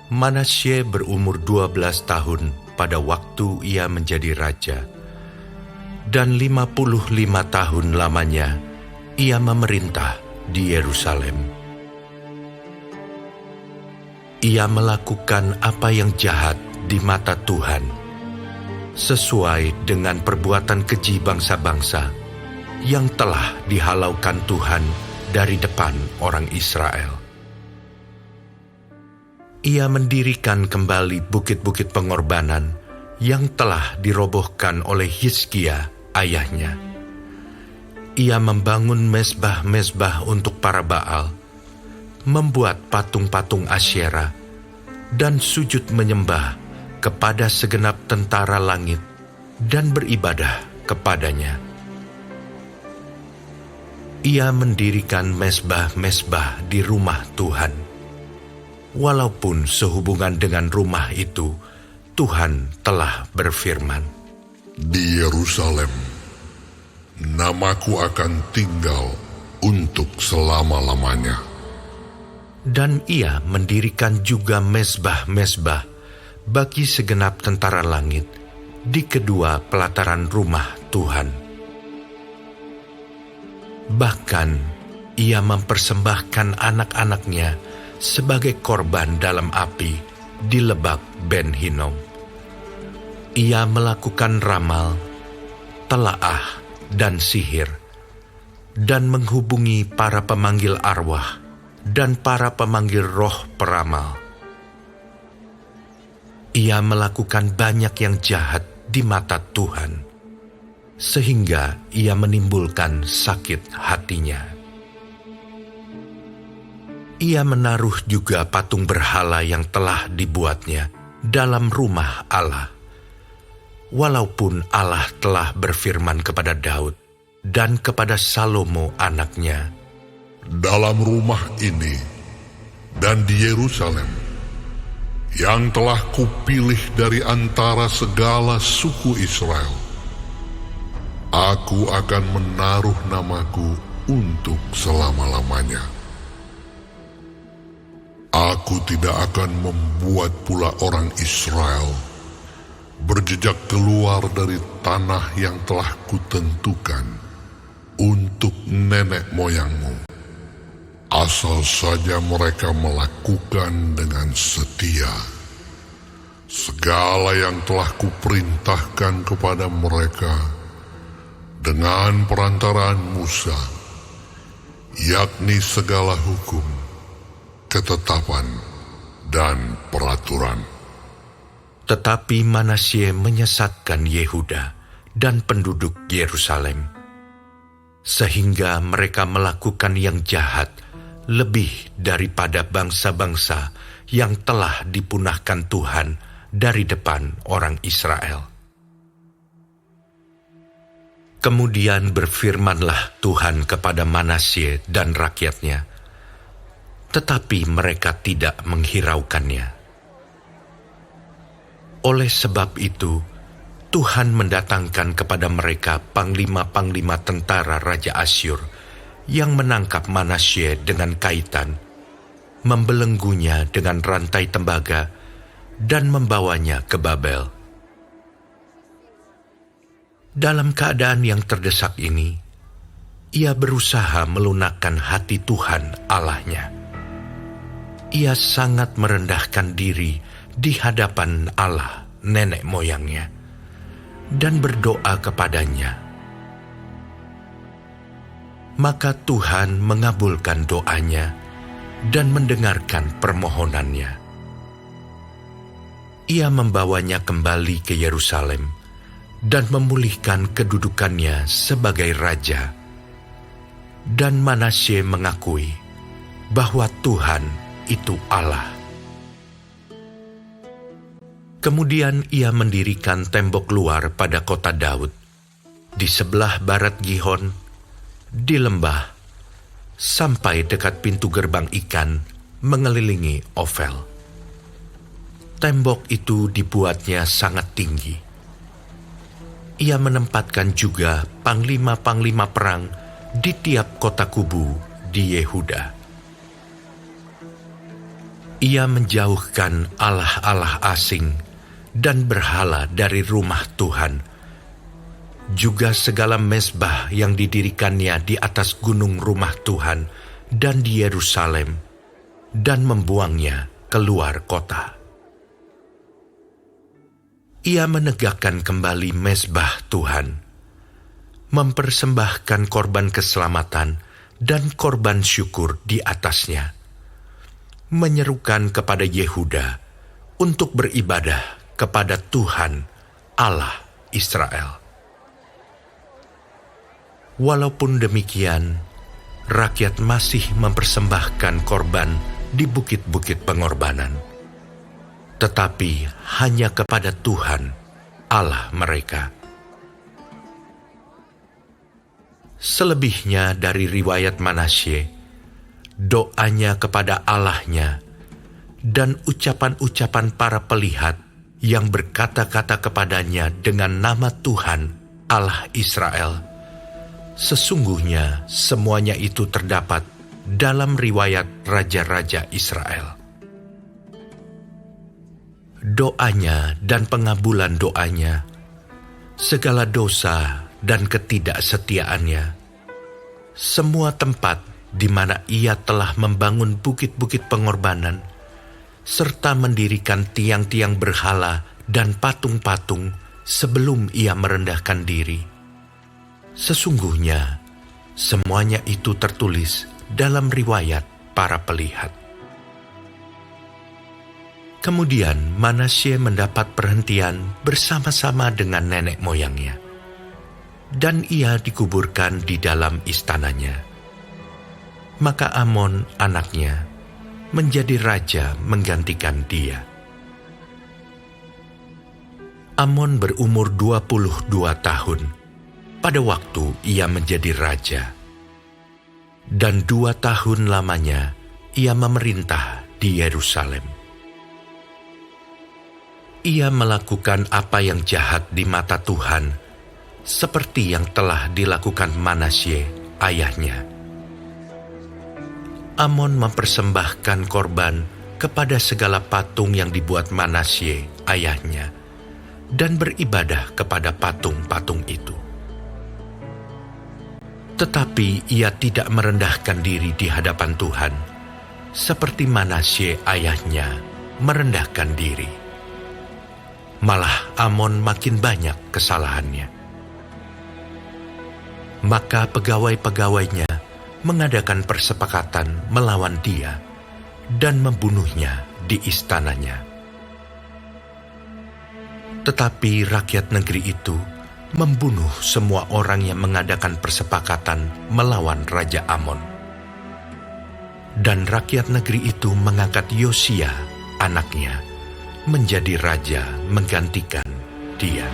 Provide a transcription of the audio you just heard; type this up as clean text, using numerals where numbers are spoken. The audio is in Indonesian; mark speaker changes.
Speaker 1: Manasye berumur 12 tahun pada waktu ia menjadi raja, dan 55 tahun lamanya ia memerintah di Yerusalem. Ia melakukan apa yang jahat di mata Tuhan, sesuai dengan perbuatan keji bangsa-bangsa yang telah dihalaukan Tuhan dari depan orang Israel. Ia mendirikan kembali bukit-bukit pengorbanan yang telah dirobohkan oleh Hizkia ayahnya. Ia membangun mezbah-mezbah untuk para Baal, membuat patung-patung Asyera, dan sujud menyembah kepada segenap tentara langit dan beribadah kepadanya. Ia mendirikan mezbah-mezbah di rumah Tuhan. Walaupun sehubungan dengan rumah itu, Tuhan telah berfirman,
Speaker 2: "Di Yerusalem, namaku akan tinggal untuk selama-lamanya."
Speaker 1: Dan ia mendirikan juga mezbah-mezbah bagi segenap tentara langit di kedua pelataran rumah Tuhan. Bahkan ia mempersembahkan anak-anaknya sebagai korban dalam api di Lebak Ben Hinnom. Ia melakukan ramal, telaah, dan sihir, dan menghubungi para pemanggil arwah dan para pemanggil roh peramal. Ia melakukan banyak yang jahat di mata Tuhan, sehingga ia menimbulkan sakit hatinya. Ia menaruh juga patung berhala yang telah dibuatnya dalam rumah Allah, walaupun Allah telah berfirman kepada Daud dan kepada Salomo anaknya,
Speaker 2: "Dalam rumah ini dan di Yerusalem, yang telah kupilih dari antara segala suku Israel, aku akan menaruh namaku untuk selama-lamanya. Aku tidak akan membuat pula orang Israel berjejak keluar dari tanah yang telah kutentukan untuk nenek moyangmu, asal saja mereka melakukan dengan setia segala yang telah kuperintahkan kepada mereka dengan perantaraan Musa, yakni segala hukum, ketetapan, dan peraturan."
Speaker 1: Tetapi Manasye menyesatkan Yehuda dan penduduk Yerusalem, sehingga mereka melakukan yang jahat lebih daripada bangsa-bangsa yang telah dipunahkan Tuhan dari depan orang Israel. Kemudian berfirmanlah Tuhan kepada Manasye dan rakyatnya, tetapi mereka tidak menghiraukannya. Oleh sebab itu, Tuhan mendatangkan kepada mereka panglima-panglima tentara Raja Asyur yang menangkap Manasye dengan kaitan, membelenggunya dengan rantai tembaga, dan membawanya ke Babel. Dalam keadaan yang terdesak ini, ia berusaha melunakkan hati Tuhan Allahnya. Ia sangat merendahkan diri di hadapan Allah nenek moyangnya dan berdoa kepadanya. Maka Tuhan mengabulkan doanya dan mendengarkan permohonannya. Ia membawanya kembali ke Yerusalem dan memulihkan kedudukannya sebagai raja. Dan Manasye mengakui bahwa Tuhan itu Allah. Kemudian ia mendirikan tembok luar pada kota Daud, di sebelah barat Gihon, di lembah, sampai dekat pintu gerbang ikan mengelilingi Ofel. Tembok itu dibuatnya sangat tinggi. Ia menempatkan juga panglima-panglima perang di tiap kota kubu di Yehuda. Ia menjauhkan allah-allah asing dan berhala dari rumah Tuhan, juga segala mezbah yang didirikannya di atas gunung rumah Tuhan dan di Yerusalem, dan membuangnya keluar kota. Ia menegakkan kembali mezbah Tuhan, mempersembahkan korban keselamatan dan korban syukur di atasnya, menyerukan kepada Yehuda untuk beribadah kepada Tuhan Allah Israel. Walaupun demikian, rakyat masih mempersembahkan korban di bukit-bukit pengorbanan, tetapi hanya kepada Tuhan Allah mereka. Selebihnya dari riwayat Manasye, doanya kepada Allahnya, dan ucapan-ucapan para pelihat yang berkata-kata kepadanya dengan nama Tuhan Allah Israel, sesungguhnya semuanya itu terdapat dalam riwayat raja-raja Israel. Doanya dan pengabulan doanya, segala dosa dan ketidaksetiaannya, semua tempat di mana ia telah membangun bukit-bukit pengorbanan, serta mendirikan tiang-tiang berhala dan patung-patung sebelum ia merendahkan diri. Sesungguhnya, semuanya itu tertulis dalam riwayat para pelihat. Kemudian Manasye mendapat perhentian bersama-sama dengan nenek moyangnya, dan ia dikuburkan di dalam istananya. Maka Amon anaknya menjadi raja menggantikan dia. Amon berumur 22 tahun pada waktu ia menjadi raja, dan 2 tahun lamanya ia memerintah di Yerusalem. Ia melakukan apa yang jahat di mata Tuhan, seperti yang telah dilakukan Manasye ayahnya. Amon mempersembahkan korban kepada segala patung yang dibuat Manasye ayahnya, dan beribadah kepada patung-patung itu. Tetapi ia tidak merendahkan diri di hadapan Tuhan, seperti Manasye ayahnya merendahkan diri. Malah Amon makin banyak kesalahannya. Maka pegawai-pegawainya mengadakan persepakatan melawan dia dan membunuhnya di istananya. Tetapi rakyat negeri itu membunuh semua orang yang mengadakan persepakatan melawan Raja Amon. Dan rakyat negeri itu mengangkat Yosia, anaknya, menjadi raja menggantikan dia.